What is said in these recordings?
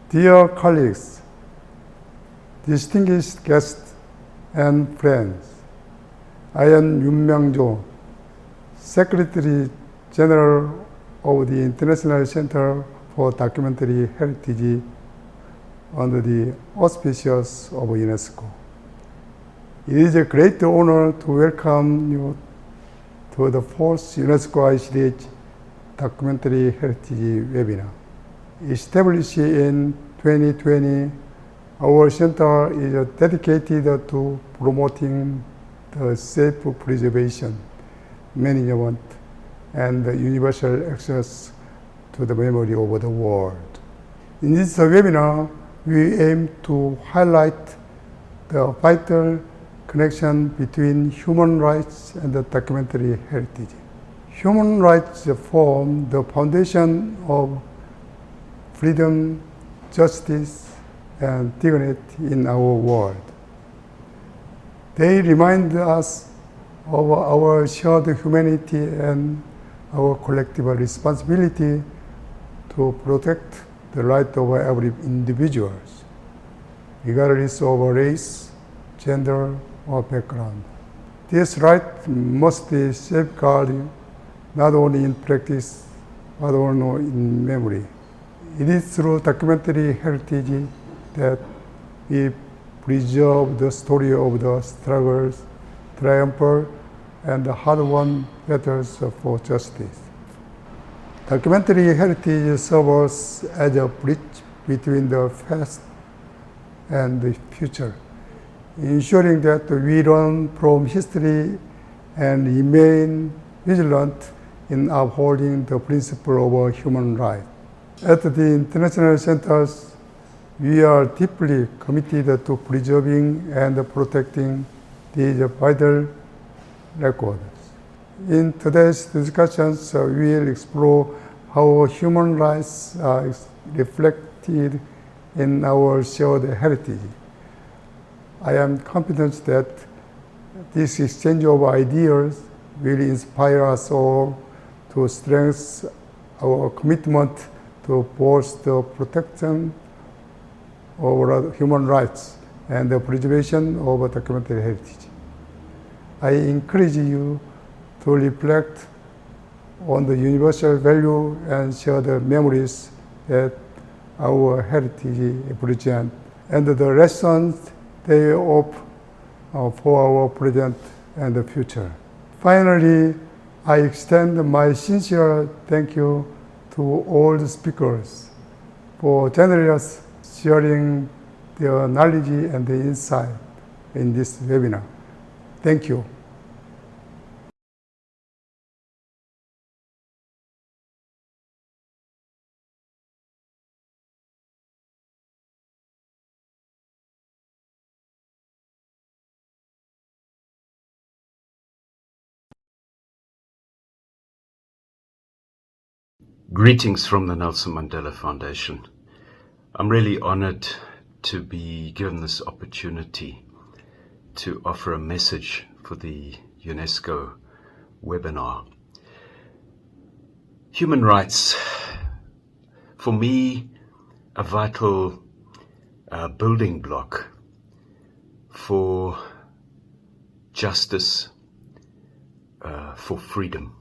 Dear colleagues, distinguished guests and friends, I am Yoon Myung-jo, Secretary General of the International Center for Documentary Heritage under the auspices of UNESCO. It is a great honor to welcome you to the fourth UNESCO ICDH Documentary Heritage Webinar. Established in 2020, our center is dedicated to promoting the safe preservation, management, and universal access to the memory of the world. In this webinar, we aim to highlight the vital connection between human rights and the documentary heritage. Human rights form the foundation of freedom, justice, and dignity in our world. They remind us of our shared humanity and our collective responsibility to protect the right of every individual, regardless of race, gender, or background. This right must be safeguarded not only in practice, but also in memory. It is through documentary heritage that we preserve the story of the struggles, triumphs, and the hard-won battles for justice. Documentary heritage serves as a bridge between the past and the future, ensuring that we learn from history and remain vigilant in upholding the principle of human rights. At the International Centers, we are deeply committed to preserving and protecting these vital records. In today's discussions, we will explore how human rights are reflected in our shared heritage. I am confident that this exchange of ideas will inspire us all to strengthen our commitment to both the protection of human rights and the preservation of documentary heritage. I encourage you to reflect on the universal value and share the memories that our heritage represents and the lessons they offer for our present and the future. Finally, I extend my sincere thank you to all the speakers for generous sharing their knowledge and the insight in this webinar. Thank you. Greetings from the Nelson Mandela Foundation. I'm really honored to be given this opportunity to offer a message for the UNESCO webinar. Human rights, for me, a vital building block for justice, for freedom.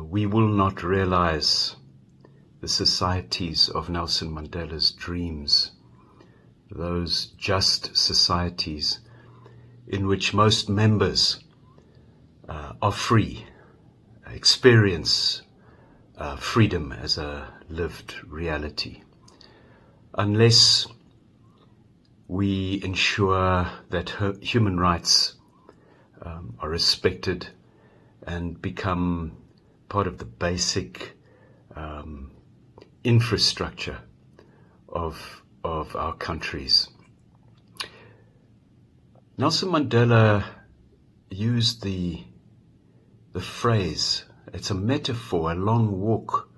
We will not realize the societies of Nelson Mandela's dreams, those just societies in which most members are free, experience freedom as a lived reality, unless we ensure that human rights are respected and become part of the basic infrastructure of our countries. Nelson Mandela used the phrase, it's a metaphor, a long walk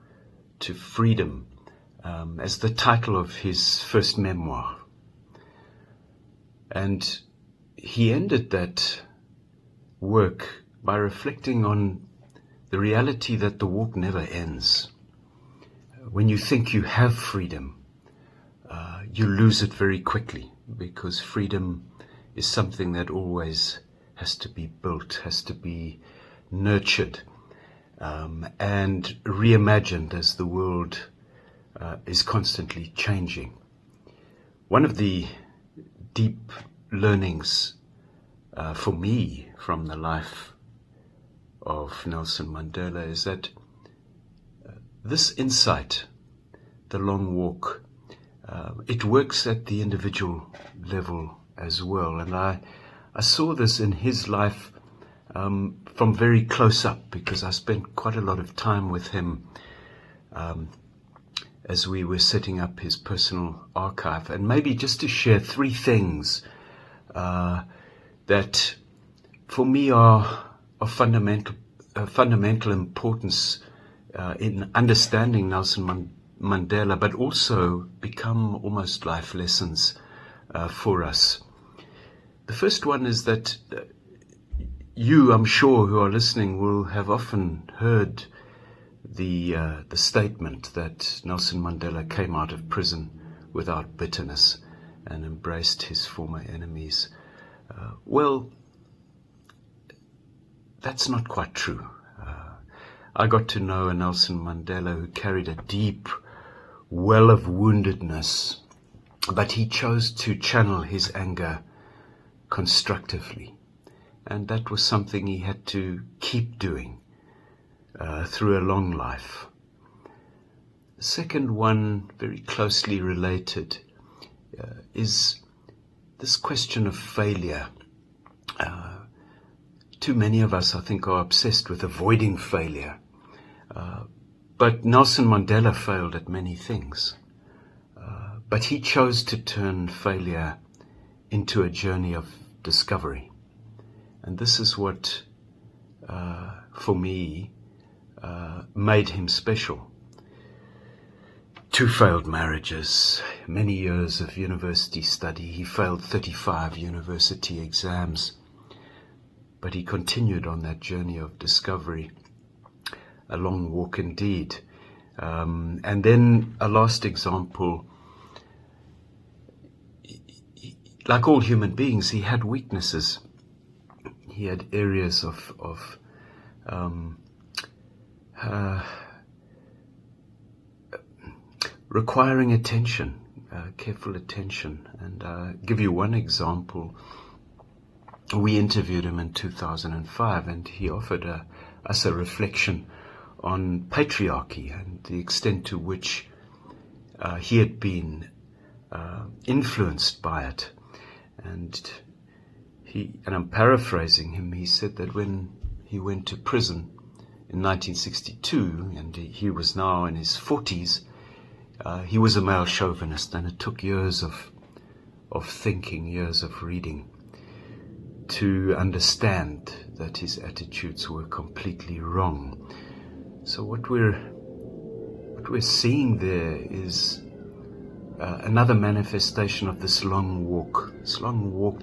to freedom, as the title of his first memoir. And he ended that work by reflecting on the reality that the walk never ends. When you think you have freedom, you lose it very quickly, because freedom is something that always has to be built, has to be nurtured, and reimagined as the world is constantly changing. One of the deep learnings for me from the life of Nelson Mandela is that this insight, the long walk, it works at the individual level as well. And I saw this in his life from very close up, because I spent quite a lot of time with him as we were setting up his personal archive. And maybe just to share three things that for me are of fundamental importance in understanding Nelson Mandela, but also become almost life lessons for us. The first one is that you, I'm sure, who are listening, will have often heard the statement that Nelson Mandela came out of prison without bitterness and embraced his former enemies. Well, that's not quite true. I got to know a Nelson Mandela who carried a deep well of woundedness, but he chose to channel his anger constructively. And that was something he had to keep doing through a long life. The second one, very closely related, is this question of failure. Too many of us, I think, are obsessed with avoiding failure. But Nelson Mandela failed at many things. But he chose to turn failure into a journey of discovery. And this is what, for me, made him special. 2 failed marriages, many years of university study. He failed 35 university exams. But he continued on that journey of discovery. A long walk indeed. And then a last example. Like all human beings, he had weaknesses. He had areas of requiring attention, careful attention. And I'll give you one example. We interviewed him in 2005, and he offered us a reflection on patriarchy and the extent to which he had been influenced by it. And I'm paraphrasing him, he said that when he went to prison in 1962, and he was now in his 40s, he was a male chauvinist, and it took years of thinking, years of reading, to understand that his attitudes were completely wrong. So what we're seeing there is another manifestation of this long walk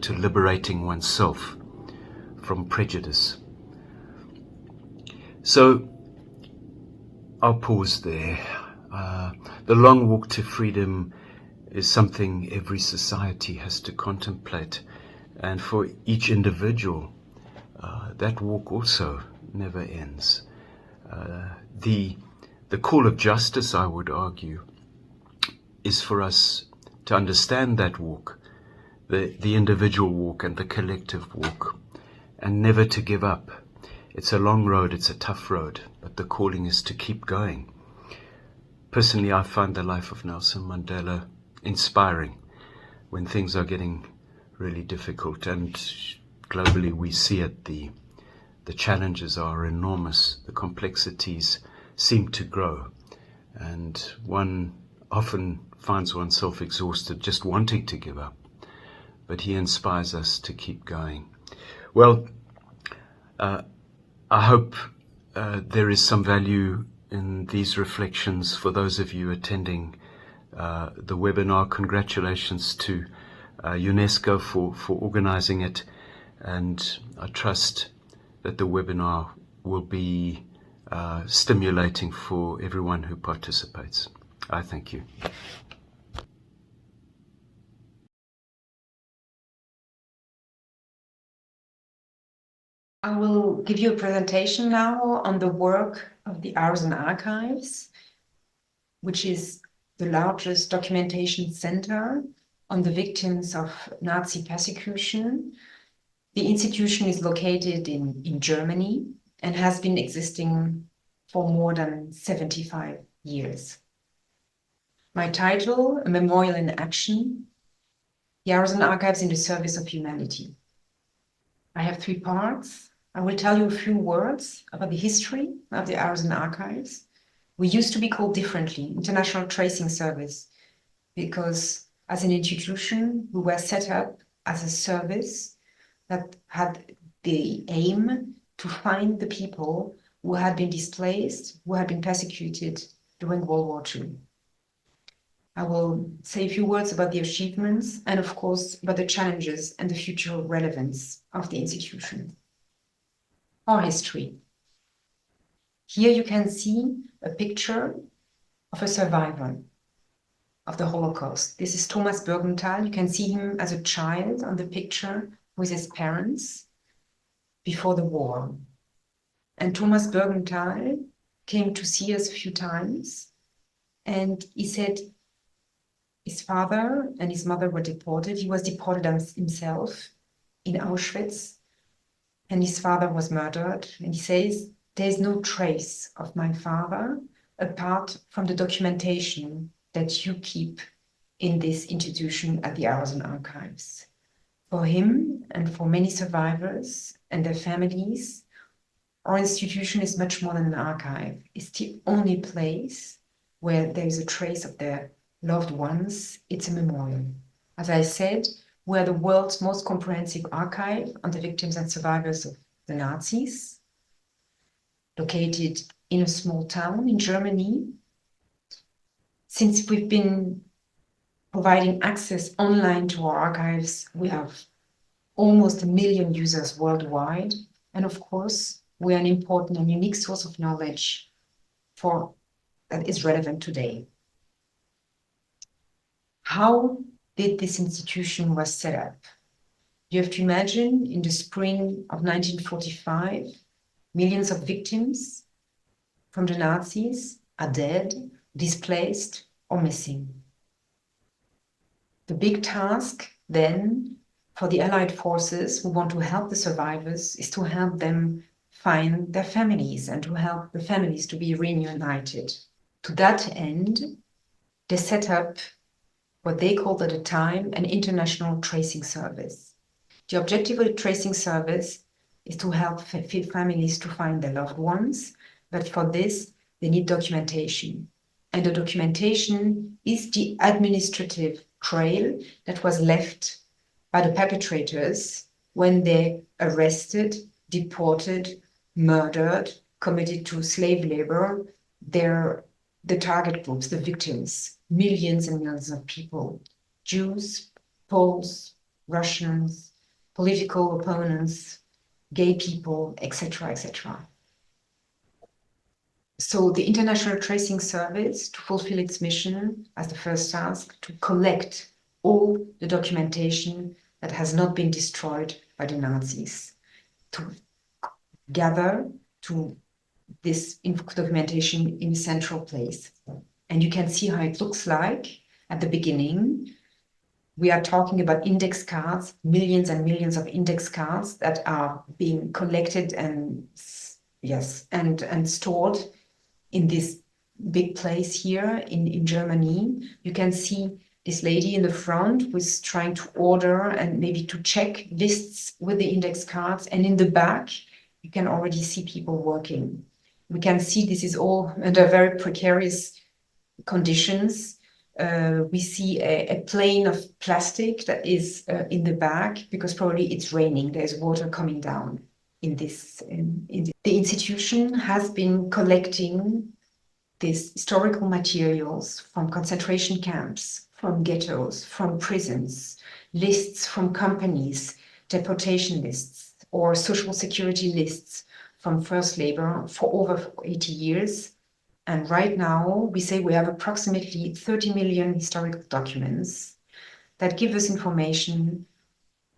to liberating oneself from prejudice. So I'll pause there. The long walk to freedom is something every society has to contemplate. And for each individual, that walk also never ends. The call of justice, I would argue, is for us to understand that walk, the individual walk and the collective walk, and never to give up. It's a long road, it's a tough road, but the calling is to keep going. Personally, I find the life of Nelson Mandela inspiring when things are getting really difficult, and globally we see it. The challenges are enormous, the complexities seem to grow, and one often finds oneself exhausted just wanting to give up. But he inspires us to keep going. Well, I hope there is some value in these reflections for those of you attending the webinar. Congratulations to UNESCO for organizing it, and I trust that the webinar will be stimulating for everyone who participates. I thank you. I will give you a presentation now on the work of the Arsen Archives, which is the largest documentation center on the victims of Nazi persecution. The institution is located in Germany and has been existing for more than 75 years. My title, A Memorial in Action, the Arsen Archives in the Service of Humanity. I have 3 parts. I will tell you a few words about the history of the Arsen Archives. We used to be called differently, International Tracing Service, because as an institution, we were set up as a service that had the aim to find the people who had been displaced, who had been persecuted during World War II. I will say a few words about the achievements and, of course, about the challenges and the future relevance of the institution. Our history. Here you can see a picture of a survivor of the Holocaust. This is Thomas Bergenthal. You can see him as a child on the picture with his parents before the war. And Thomas Bergenthal came to see us a few times, and he said his father and his mother were deported. He was deported himself in Auschwitz, and his father was murdered. And he says, "There's no trace of my father apart from the documentation that you keep in this institution at the Arsen Archives." For him and for many survivors and their families, our institution is much more than an archive. It's the only place where there is a trace of their loved ones. It's a memorial. As I said, we are the world's most comprehensive archive on the victims and survivors of the Nazis, located in a small town in Germany. Since we've been providing access online to our archives, we have almost 1 million users worldwide. And of course, we are an important and unique source of knowledge that is relevant today. How did this institution was set up? You have to imagine in the spring of 1945, millions of victims from the Nazis are dead, displaced, or missing. The big task then for the Allied forces who want to help the survivors is to help them find their families and to help the families to be reunited. To that end, they set up what they called at the time an international tracing service. The objective of the tracing service is to help families to find their loved ones, but for this, they need documentation. And the documentation is the administrative trail that was left by the perpetrators when they arrested, deported, murdered, committed to slave labor, the target groups, the victims, millions and millions of people, Jews, Poles, Russians, political opponents, gay people, etc., etc. So the International Tracing Service, to fulfill its mission as the first task, to collect all the documentation that has not been destroyed by the Nazis, to gather to this documentation in a central place. And you can see how it looks like at the beginning. We are talking about index cards, millions and millions of index cards that are being collected and stored in this big place here in Germany. You can see this lady in the front who is trying to order and maybe to check lists with the index cards. And in the back, you can already see people working. We can see this is all under very precarious conditions. We see a plane of plastic that is in the back because probably it's raining. There's water coming down in this. The institution has been collecting these historical materials from concentration camps, from ghettos, from prisons, lists from companies, deportation lists, or social security lists from forced labor for over 80 years. And right now, we say we have approximately 30 million historical documents that give us information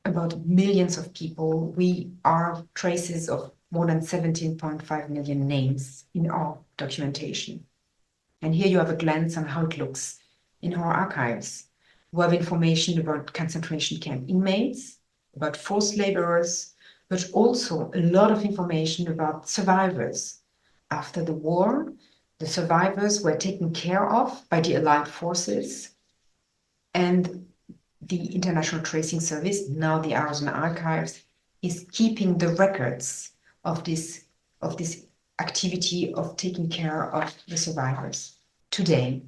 about millions of people. We are traces of more than 17.5 million names in our documentation. And here you have a glance on how it looks in our archives. We have information about concentration camp inmates, about forced laborers, but also a lot of information about survivors. After the war, the survivors were taken care of by the Allied forces, and the International Tracing Service, now the Arson Archives, is keeping the records of this activity of taking care of the survivors. Today,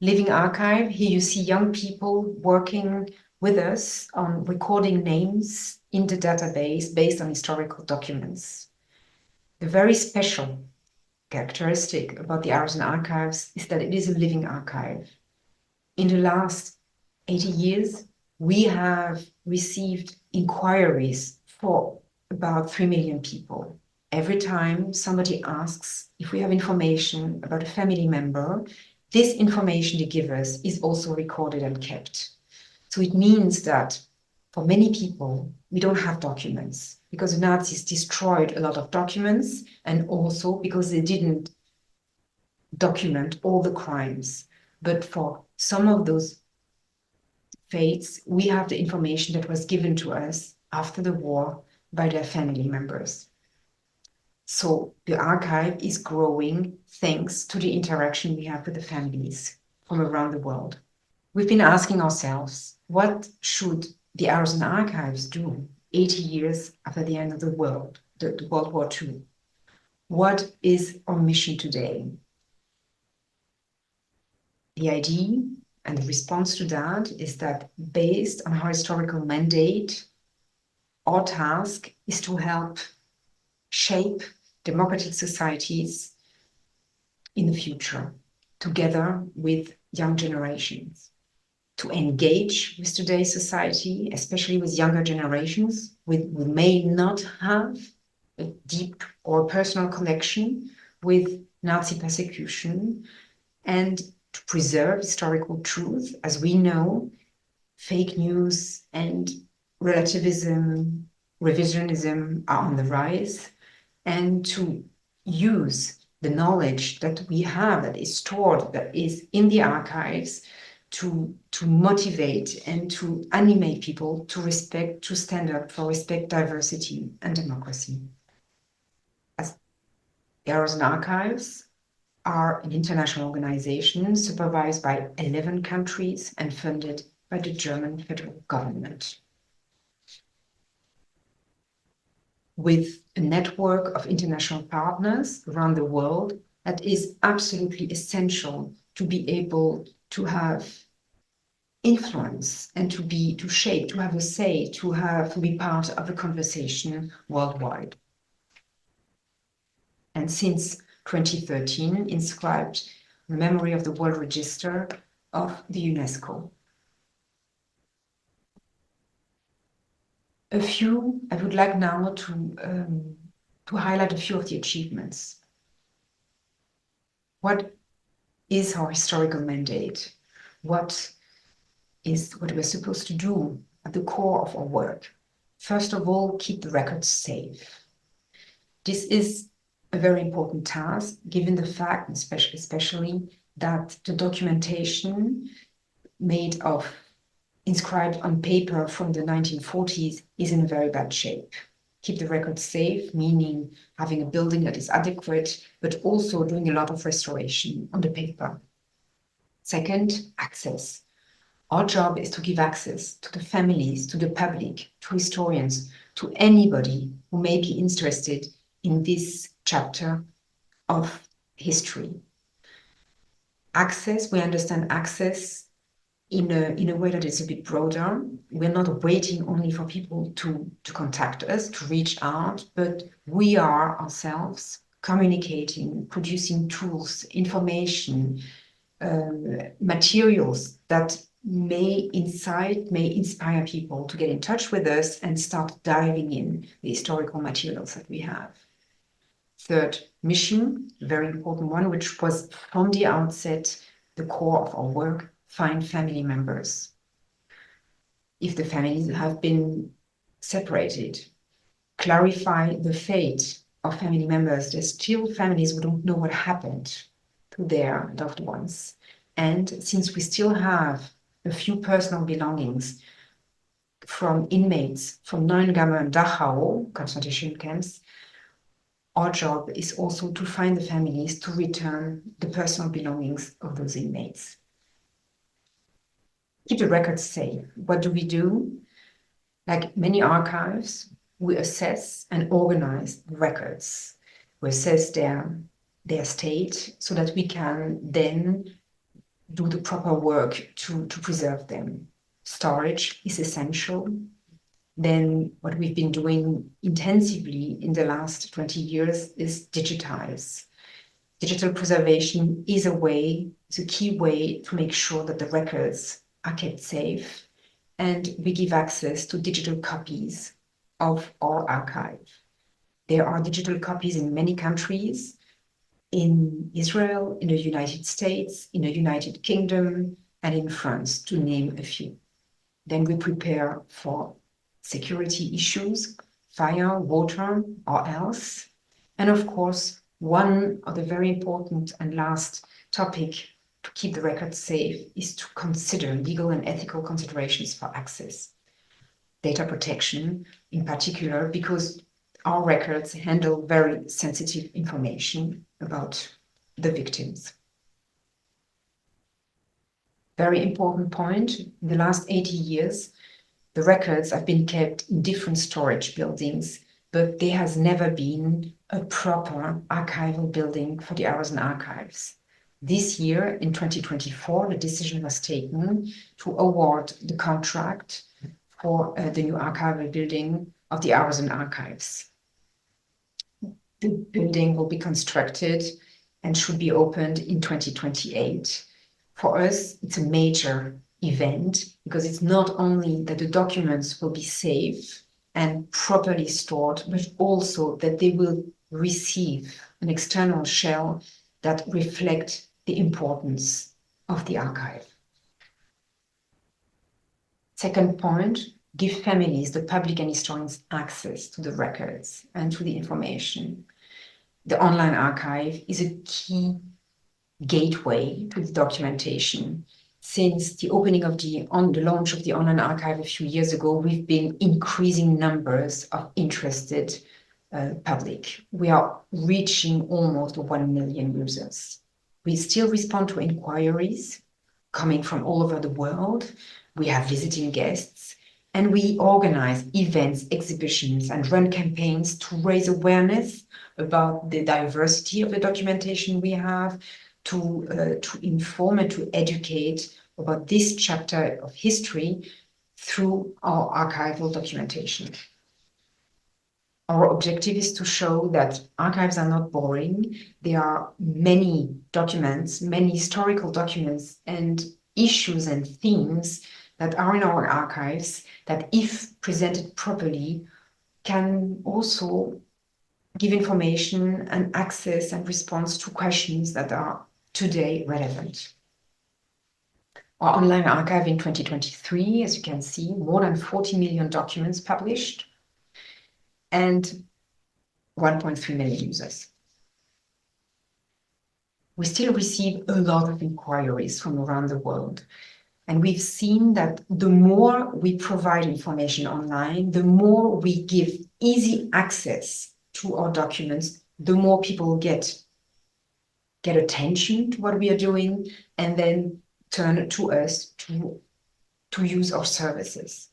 Living Archive, here you see young people working with us on recording names in the database based on historical documents. The very special characteristic about the Arson Archives is that it is a living archive. In the last 80 years, we have received inquiries for about 3 million people. Every time somebody asks if we have information about a family member, this information they give us is also recorded and kept. So it means that for many people, we don't have documents because the Nazis destroyed a lot of documents, and also because they didn't document all the crimes. But for some of those fates, we have the information that was given to us after the war by their family members. So the archive is growing thanks to the interaction we have with the families from around the world. We've been asking ourselves, what should the Arson Archives do 80 years after the end of the World War II? What is our mission today? The idea and the response to that is that based on our historical mandate, our task is to help shape democratic societies in the future, together with young generations, to engage with today's society, especially with younger generations who may not have a deep or personal connection with Nazi persecution, and to preserve historical truth. As we know, fake news and relativism, revisionism are on the rise, and to use the knowledge that we have, that is stored, that is in the archives, to motivate and to animate people to respect, to stand up for respect, diversity, and democracy. As the Arson Archives are an international organization supervised by 11 countries and funded by the German federal government, with a network of international partners around the world that is absolutely essential to be able to have influence and to shape, to have a say, to be part of a conversation worldwide. And since 2013, inscribed the memory of the World Register of the UNESCO. I would like now to highlight a few of the achievements. What is our historical mandate? What we're supposed to do at the core of our work? First of all, keep the records safe. This is a very important task, given the fact, especially that the documentation made of inscribed on paper from the 1940s is in very bad shape. Keep the records safe, meaning having a building that is adequate, but also doing a lot of restoration on the paper. Second, access. Our job is to give access to the families, to the public, to historians, to anybody who may be interested in this chapter of history. Access, we understand access in a way that is a bit broader. We're not waiting only for people to contact us, to reach out, but we are ourselves communicating, producing tools, information, materials that may inspire people to get in touch with us and start diving in the historical materials that we have. Third, mission, a very important one, which was from the outset the core of our work: find family members. if the families have been separated, clarify the fate of family members. There's still families who don't know what happened to their loved ones. And since we still have a few personal belongings from inmates from Neuengamme and Dachau concentration camps, our job is also to find the families to return the personal belongings of those inmates. Keep the records safe. What do we do? Like many archives, we assess and organize the records. We assess their state so that we can then do the proper work to preserve them. Storage is essential. Then what we've been doing intensively in the last 20 years is digitize. Digital preservation is a key way to make sure that the records are kept safe, and we give access to digital copies of our archive. There are digital copies in many countries, in Israel, in the United States, in the United Kingdom, and in France, to name a few. Then we prepare for security issues, fire, water, or else. And of course, one of the very important and last topic to keep the records safe is to consider legal and ethical considerations for access. Data protection in particular, because our records handle very sensitive information about the victims. Very important point, in the last 80 years, the records have been kept in different storage buildings, but there has never been a proper archival building for the Arisen archives. This year, in 2024, the decision was taken to award the contract for the new archival building of the Arisen archives. The building will be constructed and should be opened in 2028. For us, it's a major event because it's not only that the documents will be safe and properly stored, but also that they will receive an external shell that reflect the importance of the archive. Second point, give families, the public and historians access to the records and to the information. The online archive is a key gateway to the documentation. Since the opening of the launch of the online archive a few years ago, we've been increasing numbers of interested public. We are reaching almost 1 million users. We still respond to inquiries coming from all over the world. We have visiting guests, and we organize events, exhibitions, and run campaigns to raise awareness about the diversity of the documentation we have, to inform and to educate about this chapter of history through our archival documentation. Our objective is to show that archives are not boring. There are many documents, many historical documents and issues and themes that are in our archives that, if presented properly, can also give information and access and response to questions that are today relevant. Our online archive in 2023, as you can see, more than 40 million documents published and 1.3 million users. We still receive a lot of inquiries from around the world. And we've seen that the more we provide information online, the more we give easy access to our documents, the more people get attention to what we are doing and then turn to us to use our services.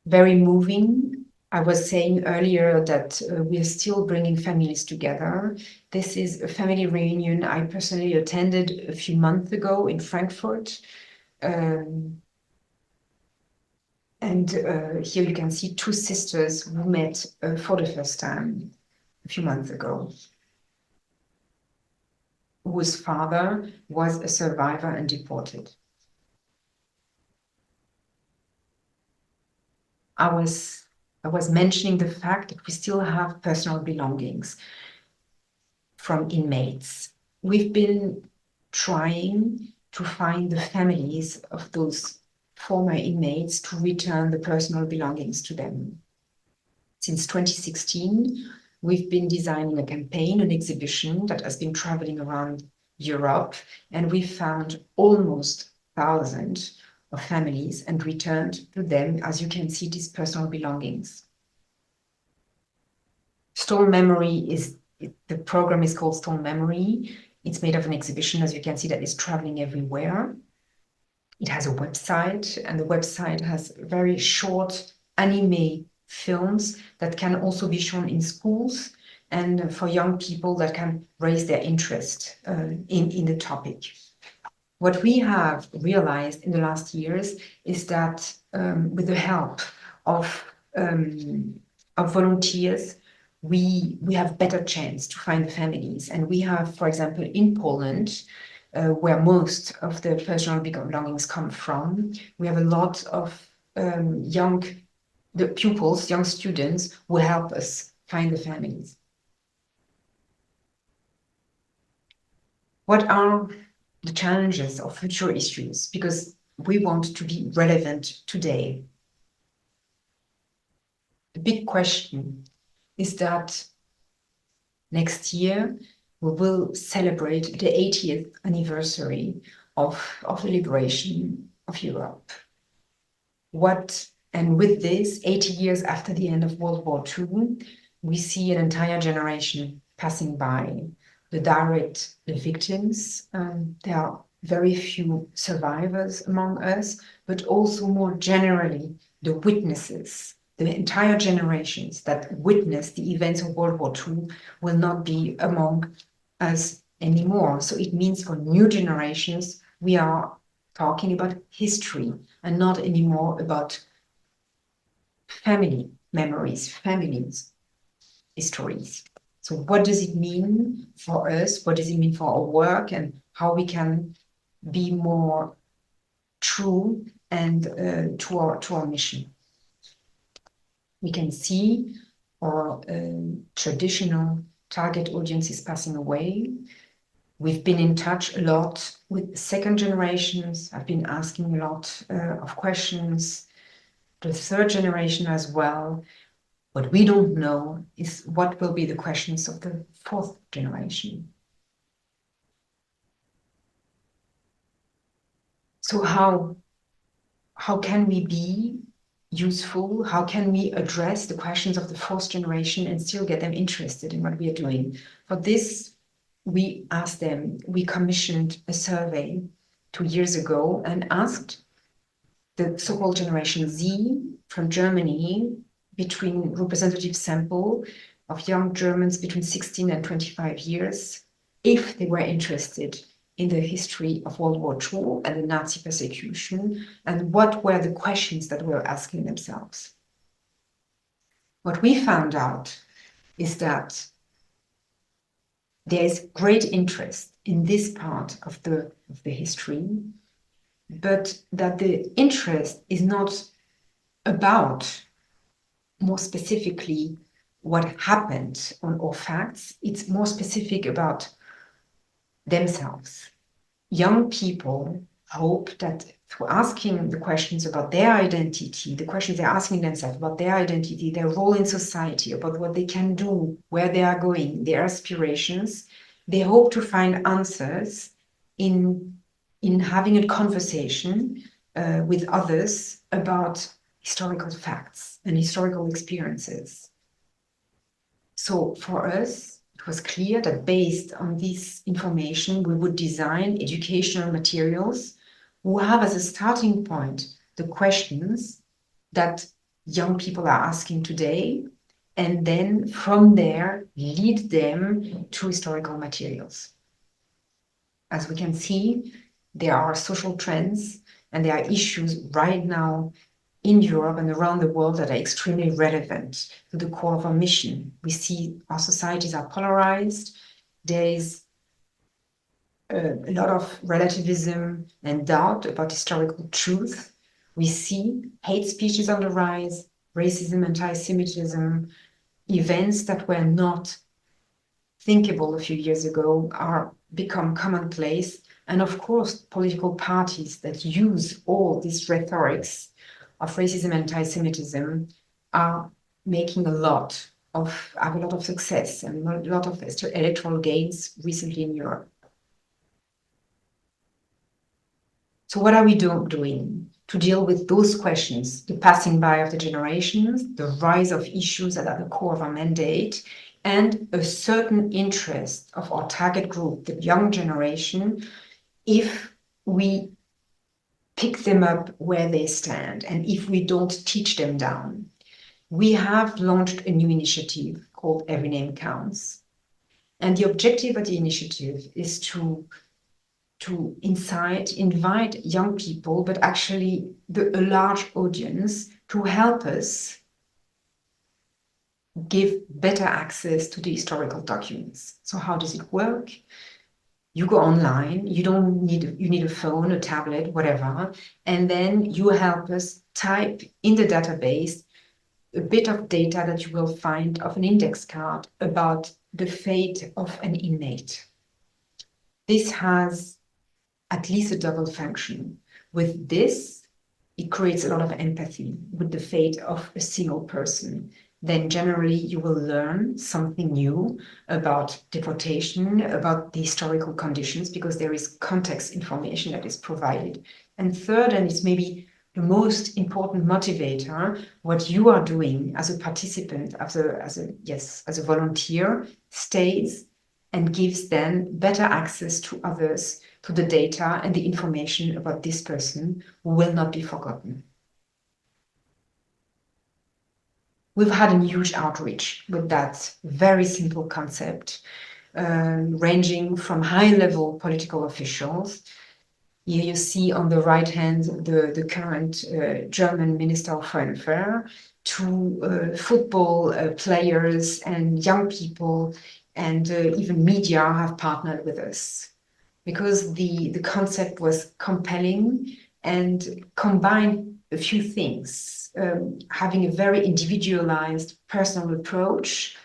Very moving. I was saying earlier that we are still bringing families together. This is a family reunion I personally attended a few months ago in Frankfurt. And here you can see two sisters who met for the first time a few months ago, whose father was a survivor and deported. I was mentioning the fact that we still have personal belongings from inmates. We've been trying to find the families of those former inmates to return the personal belongings to them. Since 2016, we've been designing a campaign, an exhibition that has been traveling around Europe, and we found almost 1,000 of families and returned to them, as you can see, these personal belongings. Stone Memory the program is called Stone Memory. It's made of an exhibition, as you can see, that is traveling everywhere. It has a website, and the website has very short anime films that can also be shown in schools and for young people that can raise their interest in the topic. What we have realized in the last years is that with the help of volunteers, we have better chance to find the families. And we have, for example, in Poland, where most of the personal belongings come from, we have a lot of young students who help us find the families. What are the challenges of future issues? Because we want to be relevant today. The big question is that next year we will celebrate the 80th anniversary of the liberation of Europe. And with this, 80 years after the end of World War II, we see an entire generation passing by. The victims, there are very few survivors among us, but also more generally, the witnesses, the entire generations that witnessed the events of World War II will not be among us anymore. So it means for new generations, we are talking about history and not anymore about family memories, families, histories. So what does it mean for us? What does it mean for our work, and how we can be more true and to our mission? We can see our traditional target audience is passing away. We've been in touch a lot with second generations. I've been asking a lot of questions, the third generation as well. What we don't know is what will be the questions of the fourth generation. So how can we be useful? How can we address the questions of the fourth generation and still get them interested in what we are doing? For this, we commissioned a survey 2 years ago and asked the so-called Generation Z from Germany, between representative sample of young Germans between 16 and 25 years, if they were interested in the history of World War II and the Nazi persecution, and what were the questions that they were asking themselves. What we found out is that there is great interest in this part of the history, but that the interest is not about more specifically what happened or facts. It's more specific about themselves. Young people hope that through asking the questions about their identity, the questions they're asking themselves about their identity, their role in society, about what they can do, where they are going, their aspirations, they hope to find answers in having a conversation with others about historical facts and historical experiences. So for us, it was clear that based on this information, we would design educational materials who have as a starting point the questions that young people are asking today, and then from there lead them to historical materials. As we can see, there are social trends and there are issues right now in Europe and around the world that are extremely relevant to the core of our mission. We see our societies are polarized. There is a lot of relativism and doubt about historical truth. We see hate speech is on the rise, racism, anti-Semitism, events that were not thinkable a few years ago are become commonplace. And of course, political parties that use all these rhetorics of racism and anti-Semitism are making have a lot of success and a lot of electoral gains recently in Europe. So what are we doing to deal with those questions, the passing by of the generations, the rise of issues that are the core of our mandate, and a certain interest of our target group, the young generation, if we pick them up where they stand and if we don't teach them down? We have launched a new initiative called Every Name Counts. And the objective of the initiative is to invite young people, but actually a large audience, to help us give better access to the historical documents. So how does it work? You go online, you need a phone, a tablet, whatever, and then you help us type in the database a bit of data that you will find of an index card about the fate of an inmate. This has at least a double function. With this, it creates a lot of empathy with the fate of a single person. Then generally you will learn something new about deportation, about the historical conditions, because there is context information that is provided. And third, and it's maybe the most important motivator, what you are doing as a participant, as a volunteer, stays and gives then better access to others, to the data and the information about this person who will not be forgotten. We've had a huge outreach with that very simple concept, ranging from high-level political officials. Here you see on the right hand the current German Minister of Foreign Affairs, to football players and young people, and even media have partnered with us, because the concept was compelling and combined a few things, having a very individualized personal approach,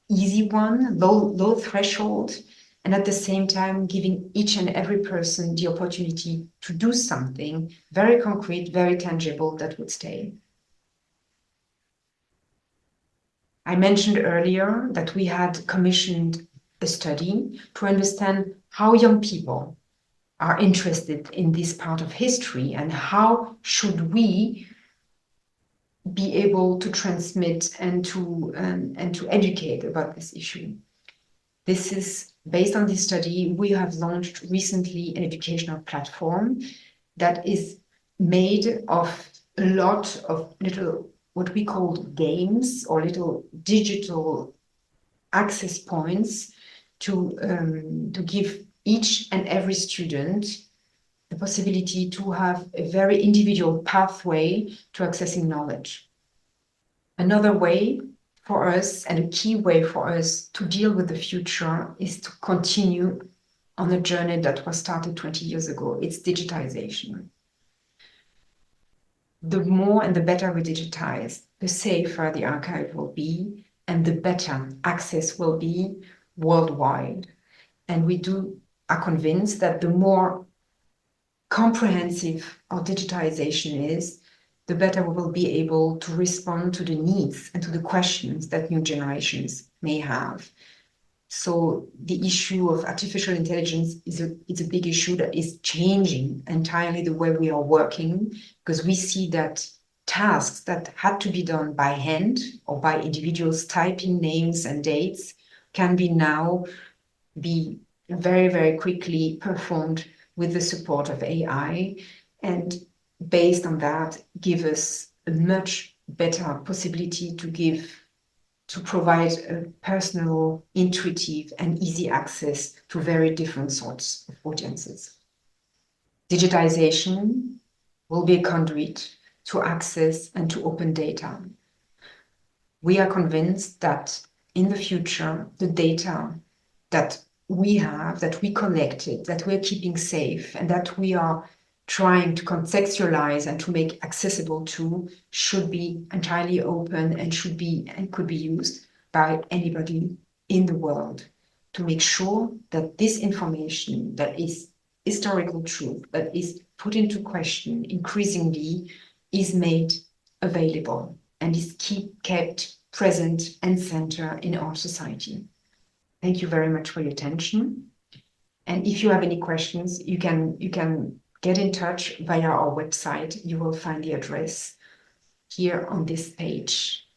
easy one, low threshold, and at the same time giving each and every person the opportunity to do something very concrete, very tangible that would stay. I mentioned earlier that we had commissioned a study to understand how young people are interested in this part of history and how should we be able to transmit and to educate about this issue. This is based on this study. We have launched recently an educational platform that is made of a lot of little, what we call games, or little digital access points to give each and every student the possibility to have a very individual pathway to accessing knowledge. Another way for us, and a key way for us to deal with the future, is to continue on a journey that was started 20 years ago. It's digitization. The more and the better we digitize, the safer the archive will be, and the better access will be worldwide. And we are convinced that the more comprehensive our digitization is, the better we will be able to respond to the needs and to the questions that new generations may have. So the issue of artificial intelligence is a big issue that is changing entirely the way we are working, because we see that tasks that had to be done by hand or by individuals typing names and dates can now be very, very quickly performed with the support of AI, and based on that, give us a much better possibility to provide a personal, intuitive, and easy access to very different sorts of audiences. Digitization will be a conduit to access and to open data. We are convinced that in the future, the data that we have, that we collected, that we're keeping safe, and that we are trying to contextualize and to make accessible to, should be entirely open and could be used by anybody in the world. to make sure that this information that is historical truth, that is put into question increasingly, is made available and is kept present and center in our society. Thank you very much for your attention. And if you have any questions, you can get in touch via our website. You will find the address here on this page.